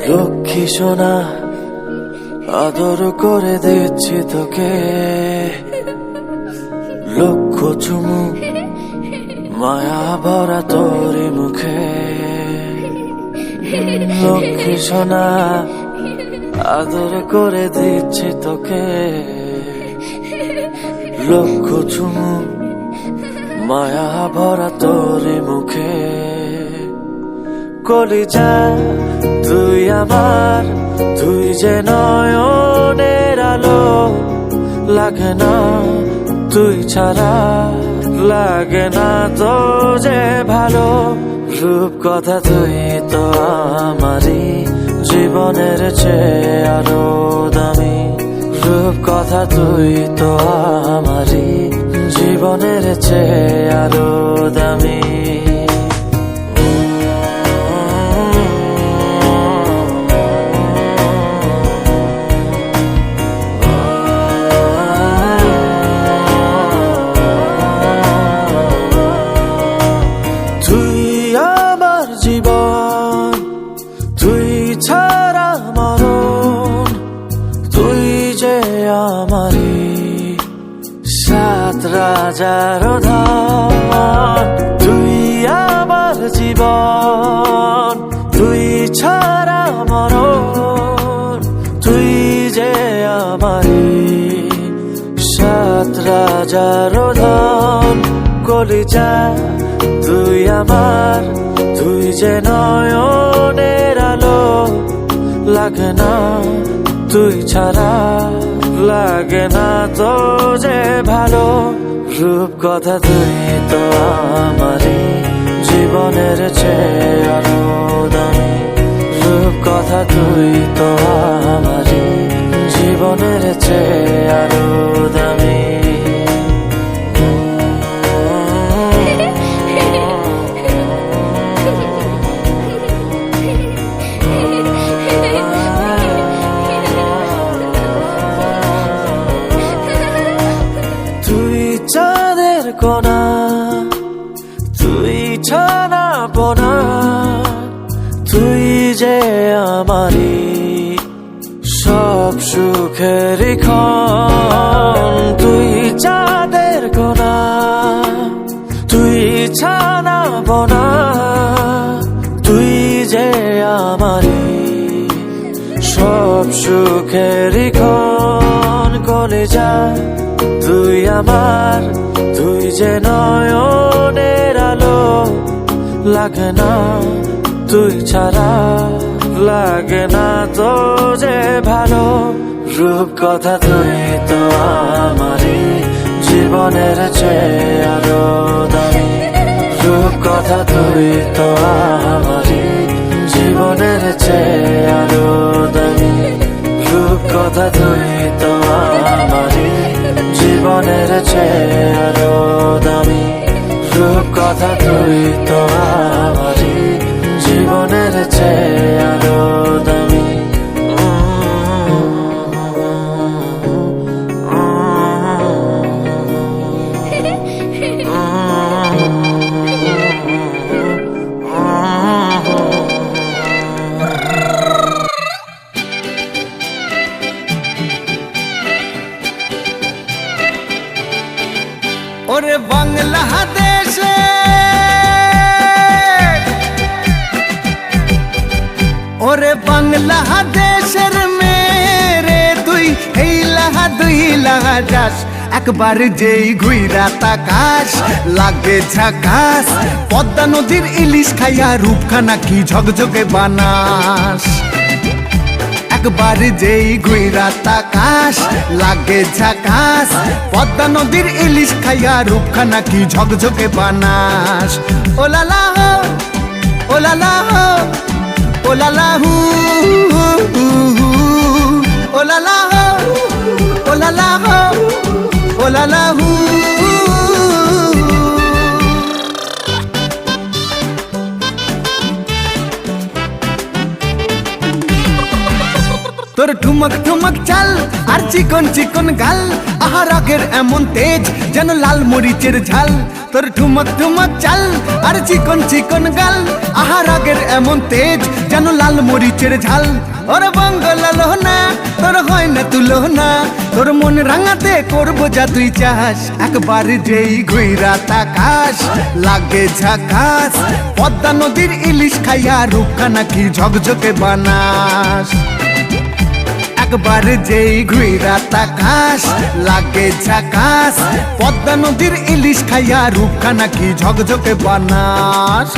লক্ষ্মী সোনা আদর করে দিচ্ছি তোকে, লক্ষ চুমু মায়া ভরা তোর মুখে। লক্ষ্মী সোনা আদর করে দিচ্ছি তোকে, লক্ষ চুমু মায়া ভরা তোর মুখে। কলিজা তুই আমার, তুই যে নয়নের আলো, লাগে না তুই ছাড়া, লাগে না তো যে ভালো। রূপ কথা তুই তো আমারই জীবনের চেয়ে আরো দামি, রূপ কথা তুই তো আমারই জীবনের চেয়ে আরো দামি। জীবন তুই ছাড়া মরণ, তুই যে আমারি সাত রাজার ধন। তুই আমার জীবন, তুই ছাড়া মরণ, তুই যে আমারি সাত রাজার ধন। কলিজা তুই আমার, তুই যে নয়নের আলো, লাগে না তুই ছাড়া, লাগে না তো যে ভালো। রূপ কথা তুই তো আমারই জীবনের চেয়ে আরো দামি, রূপ কথা তুই তো আমারই জীবনের চেয়ে আরো দামি। চাঁদের কোনা তুই ছানা পোনা, তুই যে আমারি সব সুখের ক্ষণ। তুই চাঁদের কোনা তুই ছানা পোনা, তুই যে আমারি সব সুখের ক্ষণ। কলিজা তুই আমার, তুই যে নয়নের আলো, লাগে না তুই ছাড়া, লাগে না তো যে ভালো। রূপ কথা তুই তো আমারই জীবনের চেয়ে আরো দামি, রূপ কথা তুই তো আমারই জীবনের চেয়ে আরো দামি, রূপ কথা তুই তো আমারই জীবনের চেয়ে আরো দামি, রূপ কথা তুই তো আমারই জীবনের চেয়ে আরো দামি। ওরে বাংলাদেশে ওরে বাংলাদেশের মেরে তুই এই লাহা দুই লাহা যাস, একবার যেই ঘুইরা তাকাস লাগে ঝাকাস। পদ্মা নদীর ইলিশ খাইয়া রূপখানা কি ঝকঝকে বানাস, একবার যেই ঘুইরা তাকাস লাগে ঝাকাস। পদ্মা নদীর ইলিশ খাইয়া রূপখানা কি ঝকঝকে বানাস। ওলালা হো ওলালা হো ওলালা হু, ওলালা হো ওলালা হো ওলালা হু। তোর ঠুমক ঠুমক চাল আর চিকন চিকন গাল, আহা রাগের এমন তেজ যেন লাল মরিচের ঝাল, তোর ঠুমক ঠুমক চাল আর চিকন চিকন গাল। আহা রাগের এমন তেজ যেন লাল মরিচের ঝাল, ওর বঙ্গলালো না তোর হয় না তুলো না, তোর মন রাঙাতে করবো যা তুই চাস। একবার যেই ঘুইরা তাকাস লাগে ঝাকাস, পদ্মা নদীর ইলিশ খাইয়া রূপখানা কি ঝকঝকে বানাস। একবার যেই ঘুইরা তাকাস লাগে ঝাকাস, পদ্মা নদীর ইলিশ খাইয়া রূপখানা কি ঝকঝকে বানাস।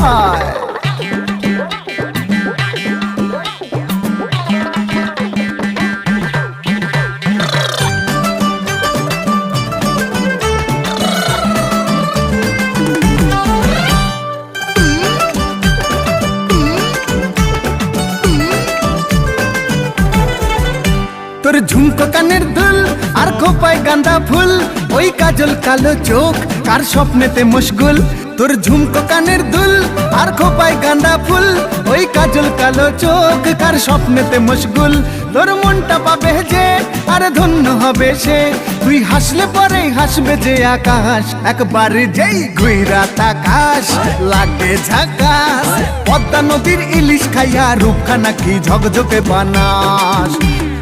তোর ঝুমকো কানের দুল আর খোপায় গাঁদা ফুল, ওই কাজল কালো চোখ কার স্বপ্নেতে মশগুল। তোর ঝুমকো কানের দুল আর খোপায় গাঁদা ফুল, ওই কাজল কালো চোখ কার স্বপ্নেতে মশগুল। তোর মনটা পাবে যে আর ধন্য হবে সে, তুই হাসলে পরেই হাসবে যে আকাশ। একবার যেই ঘুইরা তাকাস লাগে ঝাকাস, পদ্মা নদীর ইলিশ খাইয়া রূপখানা কি ঝকঝকে বানাস।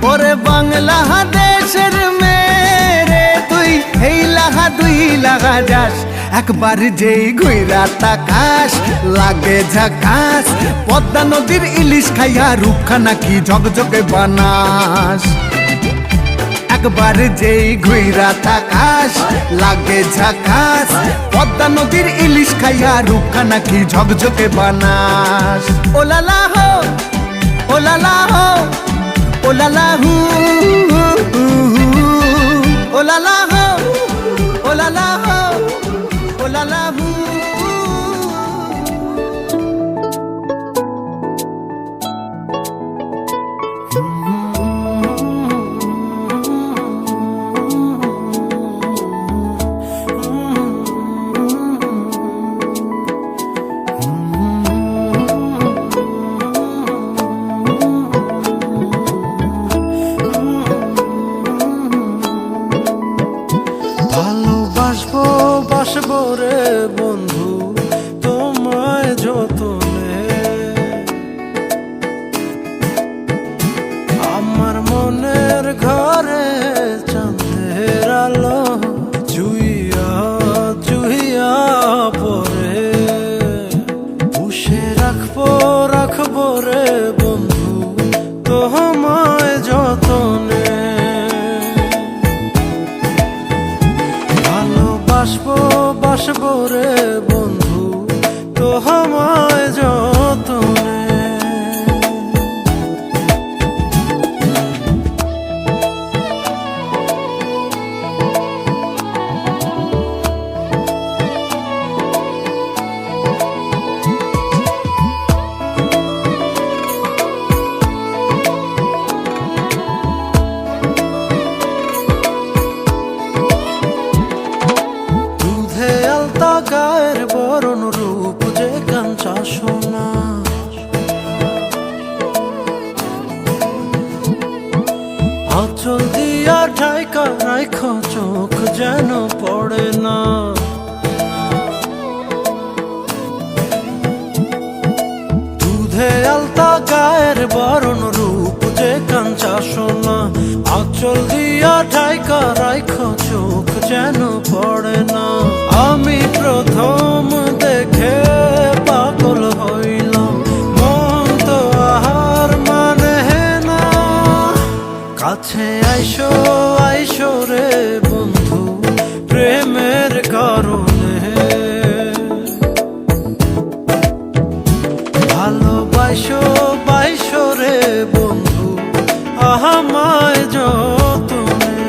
ওরে বাংলাদেশের মেরে তুই এই লাগা দুই লাগা যাস, একবার যেই ঘুইরা তাকাস লাগে ঝাকাস, পদ্মা নদীর ইলিশ খাইয়া রূপখানা কি ঝকঝকে বানাস। একবার যেই ঘুইরা তাকাস লাগে ঝাকাস, পদ্মা নদীর ইলিশ খাইয়া রূপখানা কি ঝকঝকে বানাস। ওলালা হো ওলালা হো ওলালা হু ওলালা হো ওলালা হো ওলালা হু। ভালোবাসবো বাসবো রে বন্ধু তোমায় যতনে, আমার মনের ঘরে চাঁদের আলো জুইয়া জুইয়া পরে, পুষে রাখবো রাখবো রে বন্ধু তোমায় যতনে। বাসবো বাসবো রে বন্ধু তোমায় যতনে। গায়ের বরণ রূপ যে কাঞ্চা সোনা, আঁচল দিয়া ঢাকা রাখ চোখ যেন পড়ে না। দুধে আলতা গায়ের বরণ রূপ যে কাঞ্চা সোনা, আঁচল দিয়া ঢাকা রাখ চোখ যেন পড়ে না। আমি প্রথম দেখে পাগল হইলাম, মন তো আহার মানে না। কাছে আইসো আইসো রে বন্ধু প্রেমের কারণে, ভালোবাসো বাইসো রে বন্ধু আমায় যতনে।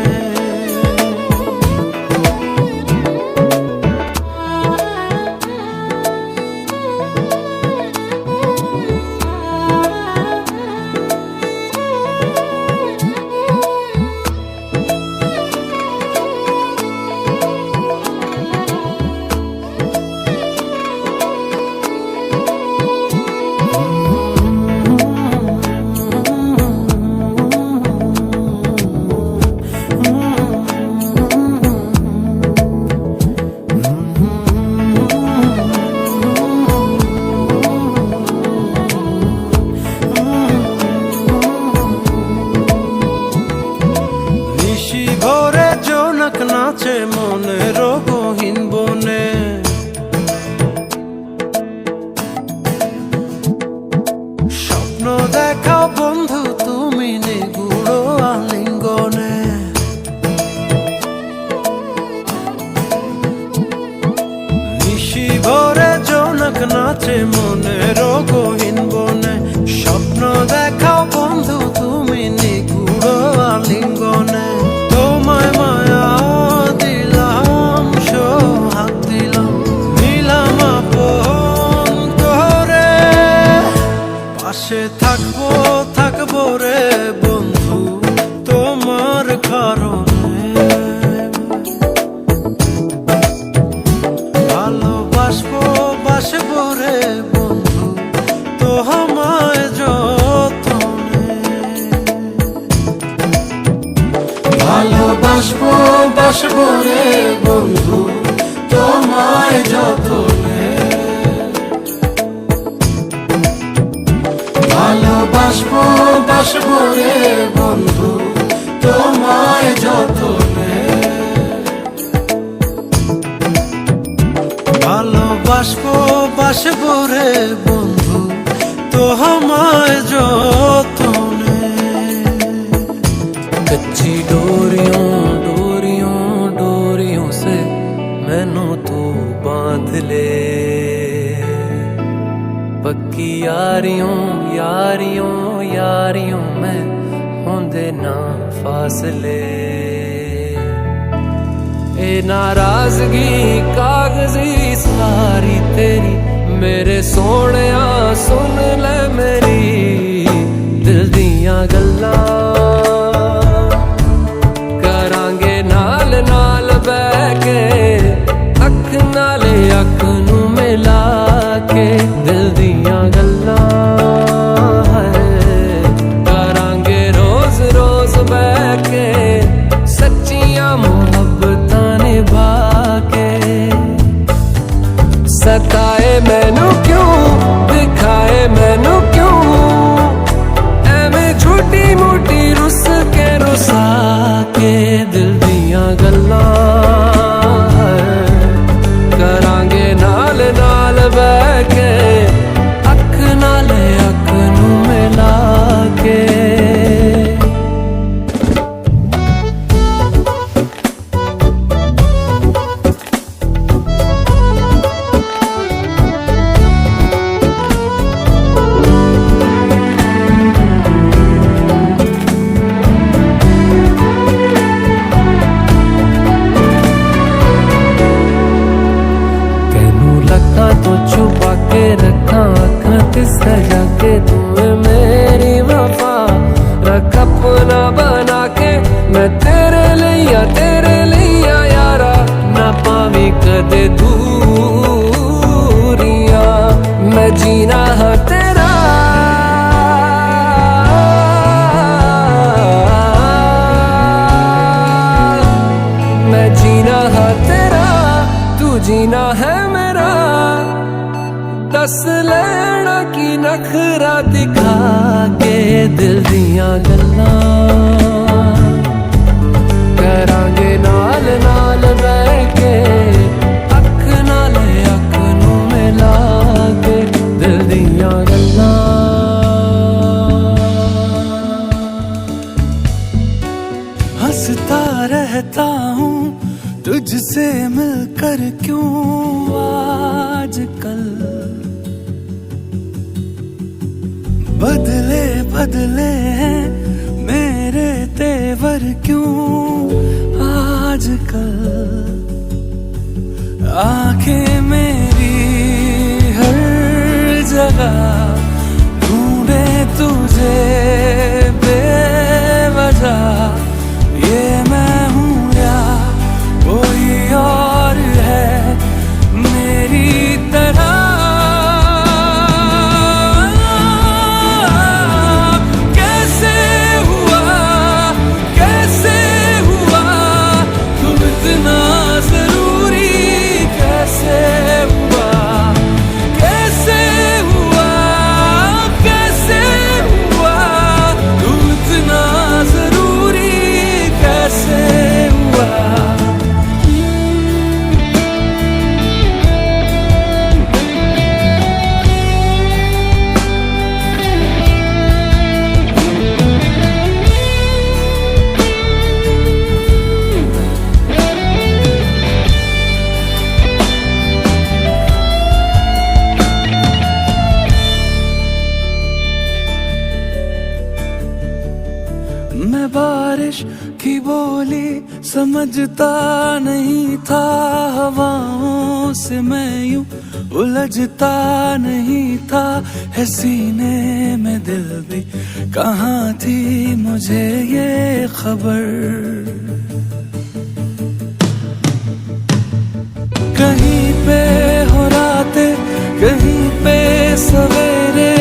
নাচে মনের গহীন বনে, স্বপ্ন দেখাও বন্ধু তুমি নিগুড় আলিঙ্গনে। তোমায় মায়া দিলাম, সোহাগ দিলাম, নিলাম আপন করে। পাশে থাকবো থাকবো রে বন্ধু তোমার কারণে। ভালোবাসবো বাসবো রে বন্ধু তোমায় যতনে। ভালোবাসবো বাসবো রে বন্ধু তোমায় যতনে। ভালোবাসবো বাসবো রে বন্ধু তোমায় যতনে। ভালোবাসবো বাসবো রে বন্ধু তোমায় যতনে। कच्ची डोरियों डोरियों डोरियों से मैनू तू बांध ले, पक्की यारियों यारियों यारियों में होंदे ना फासले। ए नाराजगी कागजी सारी तेरी, मेरे सोहणिया सुन ले मेरी दिल दियां गल्लां। करांगे नाल नाल बैठ के, अख नाले अख नू मिला के दिल दियां गल्लां। करांगे रोज रोज बैठ के सच्चियां मुहब्बतां निभा के। सताए मैनू क्यों दिखाए मैनू क्यों, एवें छोटी मोटी रुस के रुसा के दिल दियां गल्लां। करांगे नाल नाल बैठ के, अख नाले अख नू मिला के। तो छुपा के रखा आँखां ते सजा के, तूने मेरी वफा रख अपना बना के। मैं तेरे लिया यारा ना पावी कदे दूरियां। मैं जीना हाँ तेरा मैं जीना हाँ तेरा, तू जीना है मेरा। दस लेना की नखरा दिखा के दिल दियां गल्लां। करांगे नाल नाल बैठ के, अख नाले अख नू मिला के दिल दियां गल्लां। हंसता रहता हूँ तुझसे मिलकर क्यों आजकल, बदले बदले हैं मेरे तेवर क्यों आजकल। आंखें मेरी हर जगह ढूंढे तुझे बेवजह। ये मैं हूँ या कोई और है मेरी तरह। की बोली समझता नहीं था, हवाओं से मैं यूं उलझता नहीं था। है सीने में दिल भी कहाँ थी मुझे ये खबर। कहीं पे हो रातें कहीं पे सवेरे,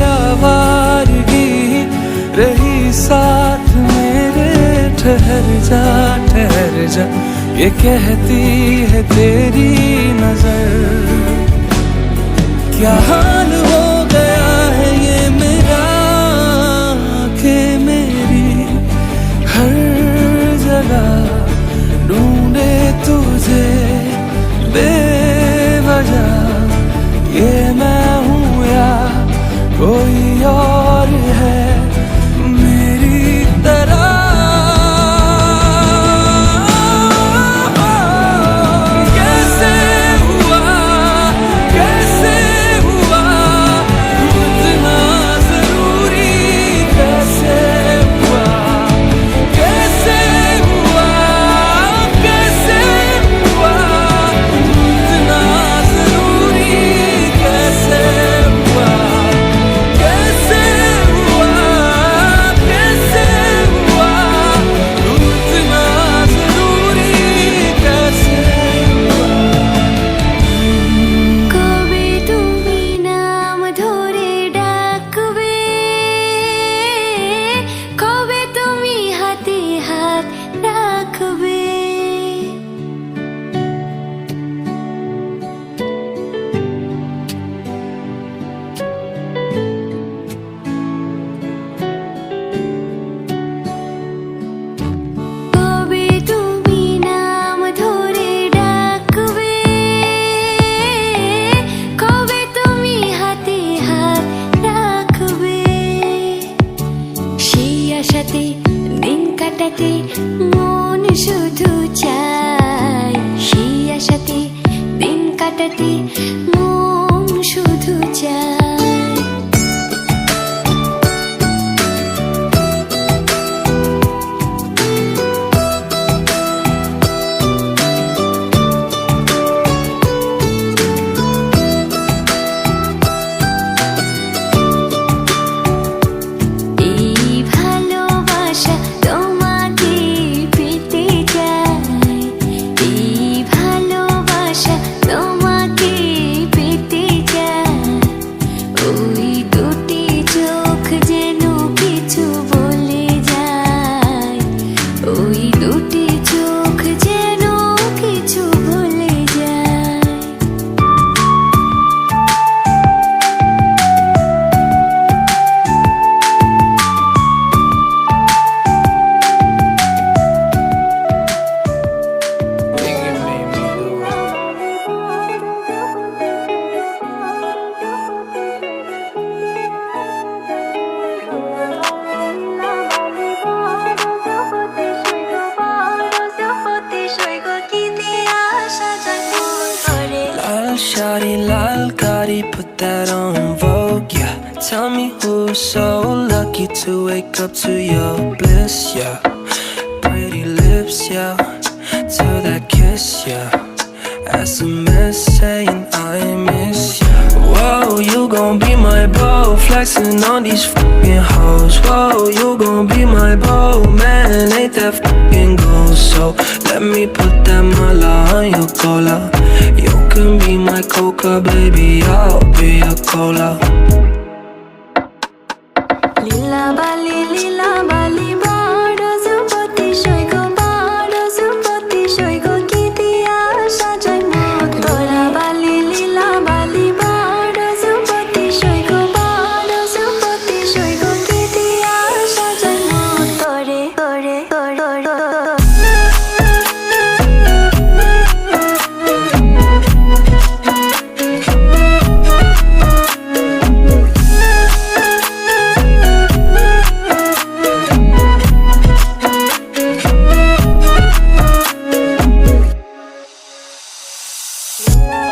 आवारगी रही साथ मेरे। ठहर जा ये कहती है तेरी नजर। क्या हाल हो गया है ये मेरा, आँखें मेरी हर जगह ढूंढे तुझे बेवजह। ये मैं हूँ या कोई और है मेरी तरह। कैसे हुआ इतना जरूरी, कैसे हुआ इतना जरूरी, कैसे हुआ इतना जरूरी, कैसे हुआ। কবে তুমি নাম ধরে ডাকবে, কবে তুমি হাতে হাত রাখবে। কবে তুমি নাম ধরে ডাকবে, কবে তুমি হাতে হাত রাখবে। সেই আশাতে দিন কাটাতে মন শুধু চায়, সেই আশাতে দিন কাটাতে মন শুধু চায়। এই ভালোবাসা তোমাকে পেতে চায়, এই ভালোবাসা তোমাকে পেতে চায়। ওই দুটি চোখ যেন কিছু বলে যায়, ওই দুটি চোখ যেন কিছু বলে যায়। Lal shawty, lal Gotti, put that on Vogue, yeah. Tell me who's so lucky to wake up to your bliss, yeah. Pretty lips, yeah. To that kiss, yeah. SMS saying I miss you. Whoa, you gon' be my beau, flexing on these fucking hoes. Whoa, you gon' be my beau, man, ain't that fucking gold. So let me put that mala on your cola. You can be my coca, baby, I'll be your cola. লীলা বালি বড় যুবতী সৈগ, বড় যুবতী সৈগ, কি দিয়া সাজাই মন তোরা। লীলা বালি বড় যুবতী সৈগ, বড় যুবতী সৈগ, কি দিয়া সাজাই মন তোরে তোরে তোরে। La